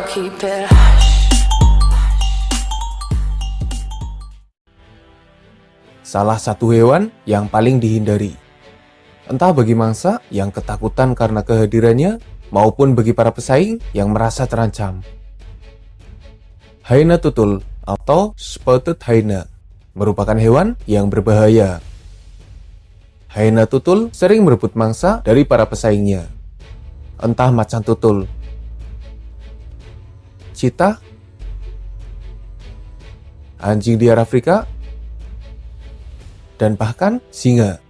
keep it hush. Salah satu hewan yang paling dihindari. Entah bagi mangsa yang ketakutan karena kehadirannya, maupun bagi para pesaing yang merasa terancam. Hyena tutul atau spotted hyena merupakan hewan yang berbahaya. Hyena tutul sering merebut mangsa dari para pesaingnya. Entah macan tutul, cheetah, anjing liar Afrika, dan bahkan singa.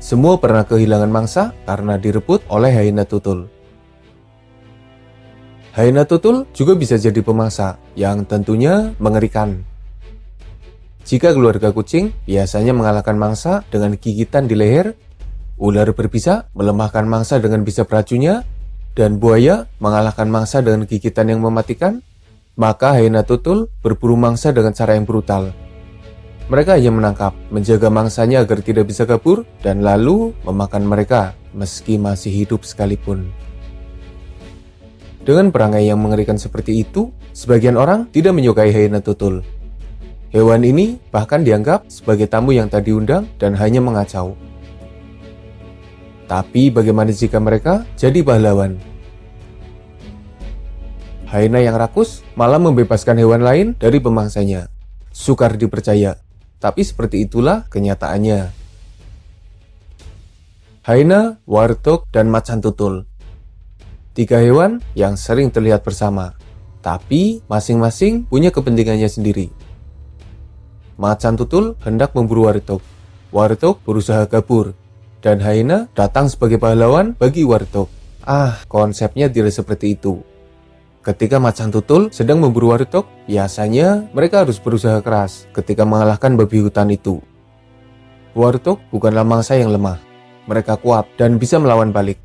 Semua pernah kehilangan mangsa karena direbut oleh hyena tutul. Hyena tutul juga bisa jadi pemangsa yang tentunya mengerikan. Jika keluarga kucing biasanya mengalahkan mangsa dengan gigitan di leher, ular berbisa melemahkan mangsa dengan bisa beracunnya, dan buaya mengalahkan mangsa dengan gigitan yang mematikan, maka hyena tutul berburu mangsa dengan cara yang brutal. Mereka hanya menangkap, menjaga mangsanya agar tidak bisa kabur, dan lalu memakan mereka meski masih hidup sekalipun. Dengan perangai yang mengerikan seperti itu, sebagian orang tidak menyukai hyena tutul. Hewan ini bahkan dianggap sebagai tamu yang tak diundang dan hanya mengacau. Tapi bagaimana jika mereka jadi pahlawan? Hyena yang rakus malah membebaskan hewan lain dari pemangsanya. Sukar dipercaya. Tapi seperti itulah kenyataannya. Hyena, warthog, dan macan tutul. 3 hewan yang sering terlihat bersama, tapi masing-masing punya kepentingannya sendiri. Macan tutul hendak memburu warthog. Warthog berusaha kabur, dan hyena datang sebagai pahlawan bagi warthog. Konsepnya tidak seperti itu. Ketika macan tutul sedang memburu warthog, biasanya mereka harus berusaha keras ketika mengalahkan babi hutan itu. Warthog bukanlah mangsa yang lemah. Mereka kuat dan bisa melawan balik.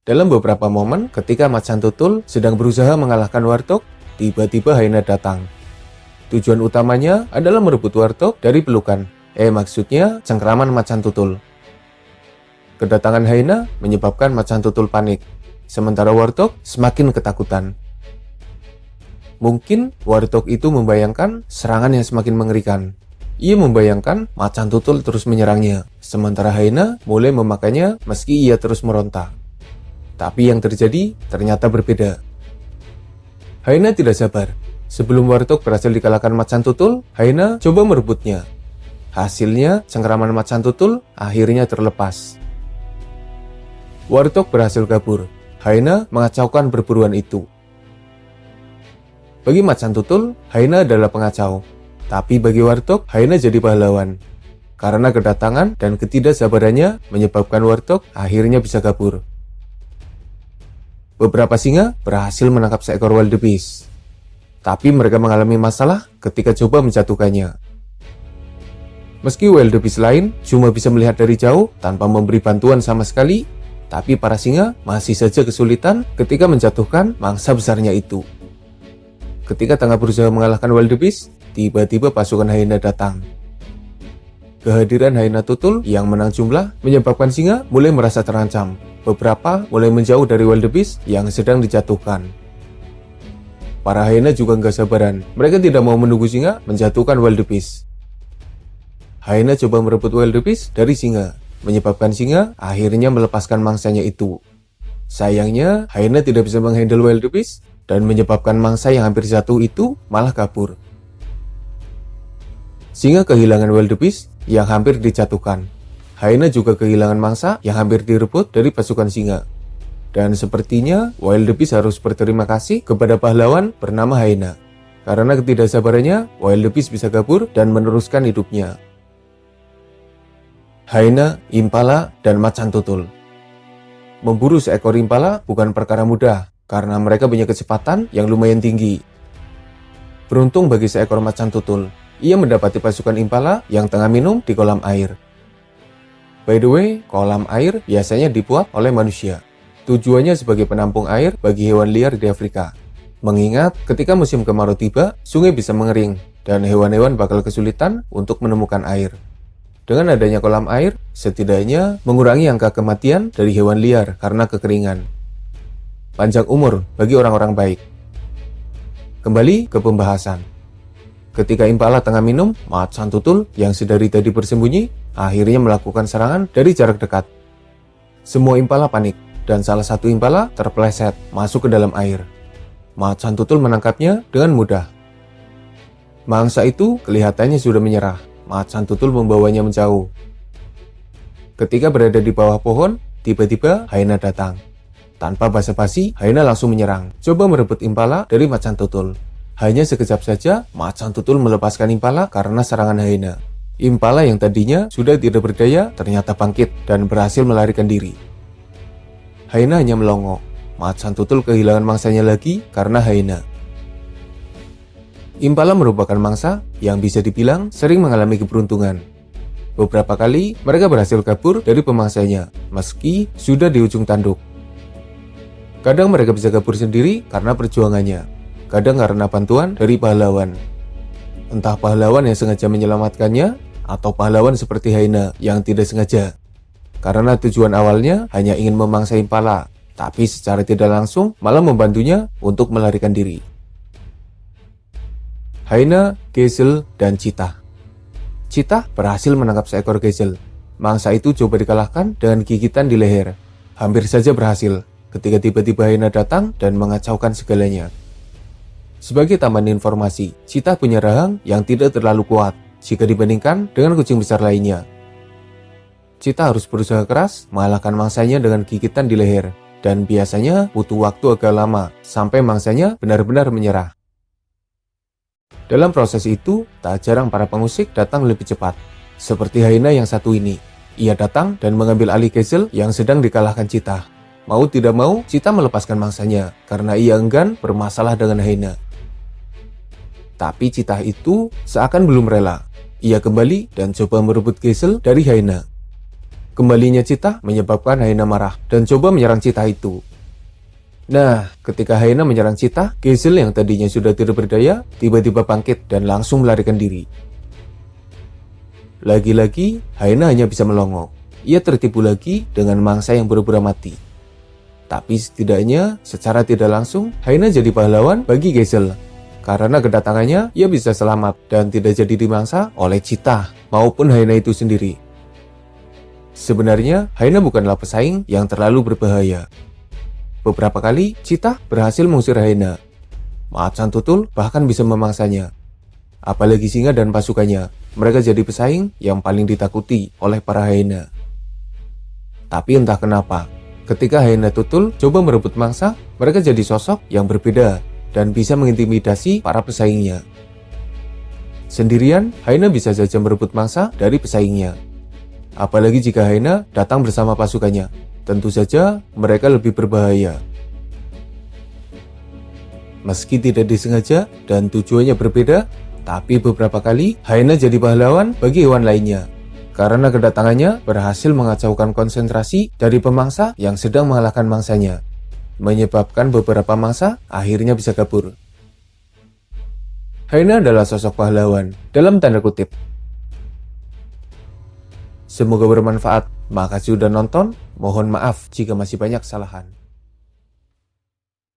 Dalam beberapa momen ketika macan tutul sedang berusaha mengalahkan warthog, tiba-tiba hyena datang. Tujuan utamanya adalah merebut warthog dari pelukan. Maksudnya cengkraman macan tutul. Kedatangan hyena menyebabkan macan tutul panik. Sementara warthog semakin ketakutan. Mungkin warthog itu membayangkan serangan yang semakin mengerikan. Ia membayangkan macan tutul terus menyerangnya, sementara hyena mulai memakannya meski ia terus meronta. Tapi yang terjadi ternyata berbeda. Hyena tidak sabar. Sebelum warthog berhasil dikalahkan macan tutul, hyena coba merebutnya. Hasilnya, cengkraman macan tutul akhirnya terlepas. Warthog berhasil kabur. Hyena mengacaukan perburuan itu. Bagi macan tutul, hyena adalah pengacau. Tapi bagi warthog, hyena jadi pahlawan. Karena kedatangan dan ketidaksabarannya menyebabkan warthog akhirnya bisa kabur. Beberapa singa berhasil menangkap seekor wildebeest. Tapi mereka mengalami masalah ketika coba menjatuhkannya. Meski wildebeest lain cuma bisa melihat dari jauh tanpa memberi bantuan sama sekali, tapi para singa masih saja kesulitan ketika menjatuhkan mangsa besarnya itu. Ketika tengah berusaha mengalahkan wildebeest, tiba-tiba pasukan hyena datang. Kehadiran hyena tutul yang menang jumlah menyebabkan singa mulai merasa terancam. Beberapa mulai menjauh dari wildebeest yang sedang dijatuhkan. Para hyena juga nggak sabaran. Mereka tidak mau menunggu singa menjatuhkan wildebeest. Hyena coba merebut wildebeest dari singa, menyebabkan singa akhirnya melepaskan mangsanya itu. Sayangnya, hyena tidak bisa menghandle wildebeest dan menyebabkan mangsa yang hampir jatuh itu malah kabur. Singa kehilangan wildebeest yang hampir dijatuhkan. Hyena juga kehilangan mangsa yang hampir direbut dari pasukan singa. Dan sepertinya wildebeest harus berterima kasih kepada pahlawan bernama hyena. Karena ketidaksabarannya, wildebeest bisa kabur dan meneruskan hidupnya. Hyena, impala, dan macan tutul. Memburu seekor impala bukan perkara mudah karena mereka punya kecepatan yang lumayan tinggi. Beruntung bagi seekor macan tutul, ia mendapati pasukan impala yang tengah minum di kolam air. By the way, kolam air biasanya dibuat oleh manusia. Tujuannya sebagai penampung air bagi hewan liar di Afrika. Mengingat ketika musim kemarau tiba, sungai bisa mengering dan hewan-hewan bakal kesulitan untuk menemukan air. Dengan adanya kolam air, setidaknya mengurangi angka kematian dari hewan liar karena kekeringan. panjang umur bagi orang-orang baik. Kembali ke pembahasan. Ketika Impala tengah minum, Macan Tutul yang sedari tadi bersembunyi akhirnya melakukan serangan dari jarak dekat. Semua Impala panik dan salah satu Impala terpeleset masuk ke dalam air. Macan Tutul menangkapnya dengan mudah. Mangsa itu kelihatannya sudah menyerah. Macan Tutul membawanya menjauh. Ketika berada di bawah pohon, tiba-tiba Hyena datang. Tanpa basa-basi, Hyena langsung menyerang, coba merebut Impala dari Macan Tutul. Hanya sekejap saja, Macan Tutul melepaskan Impala karena serangan Hyena. Impala yang tadinya sudah tidak berdaya ternyata bangkit dan berhasil melarikan diri. Hyena hanya melongo. Macan Tutul kehilangan mangsanya lagi karena Hyena. Impala merupakan mangsa yang bisa dibilang sering mengalami keberuntungan. Beberapa kali mereka berhasil kabur dari pemangsanya meski sudah di ujung tanduk. Kadang mereka bisa kabur sendiri karena perjuangannya, kadang karena bantuan dari pahlawan. Entah pahlawan yang sengaja menyelamatkannya, atau pahlawan seperti Hyena yang tidak sengaja. Karena tujuan awalnya hanya ingin memangsa Impala, tapi secara tidak langsung malah membantunya untuk melarikan diri. Hyena, Gazelle, dan Cheetah. Cheetah berhasil menangkap seekor Gazelle. Mangsa itu coba dikalahkan dengan gigitan di leher. Hampir saja berhasil ketika tiba-tiba Hyena datang dan mengacaukan segalanya. Sebagai tambahan informasi, Cheetah punya rahang yang tidak terlalu kuat jika dibandingkan dengan kucing besar lainnya. Cheetah harus berusaha keras mengalahkan mangsanya dengan gigitan di leher, dan biasanya butuh waktu agak lama sampai mangsanya benar-benar menyerah. Dalam proses itu, tak jarang para pengusik datang lebih cepat, seperti Hyena yang satu ini. Ia datang dan mengambil alih Gazelle yang sedang dikalahkan Cheetah. Mau tidak mau, Cheetah melepaskan mangsanya karena ia enggan bermasalah dengan Hyena. Tapi Cheetah itu seakan belum rela. Ia kembali dan coba merebut Gazelle dari Hyena. Kembalinya Cheetah menyebabkan Hyena marah dan coba menyerang Cheetah itu. Nah, ketika Hyena menyerang Cheetah, Gazelle yang tadinya sudah tidak berdaya tiba-tiba bangkit dan langsung melarikan diri. Lagi-lagi, Hyena hanya bisa melongo. Ia tertipu lagi dengan mangsa yang pura-pura mati. Tapi setidaknya, secara tidak langsung, Hyena jadi pahlawan bagi Gazelle. Karena kedatangannya, ia bisa selamat dan tidak jadi dimangsa oleh Cheetah maupun Hyena itu sendiri. Sebenarnya, Hyena bukanlah pesaing yang terlalu berbahaya. Beberapa kali, Cheetah berhasil mengusir Hyena. Macan Tutul bahkan bisa memangsanya. Apalagi singa dan pasukannya, mereka jadi pesaing yang paling ditakuti oleh para Hyena. Tapi entah kenapa, ketika Hyena Tutul coba merebut mangsa, mereka jadi sosok yang berbeda dan bisa mengintimidasi para pesaingnya. Sendirian, Hyena bisa saja merebut mangsa dari pesaingnya. Apalagi jika Hyena datang bersama pasukannya, tentu saja mereka lebih berbahaya. Meski tidak disengaja dan tujuannya berbeda, tapi beberapa kali Hyena jadi pahlawan bagi hewan lainnya. Karena kedatangannya berhasil mengacaukan konsentrasi dari pemangsa yang sedang mengalahkan mangsanya, menyebabkan beberapa mangsa akhirnya bisa kabur. Hyena adalah sosok pahlawan, dalam tanda kutip. Semoga bermanfaat. Makasih sudah nonton. Mohon maaf jika masih banyak kesalahan.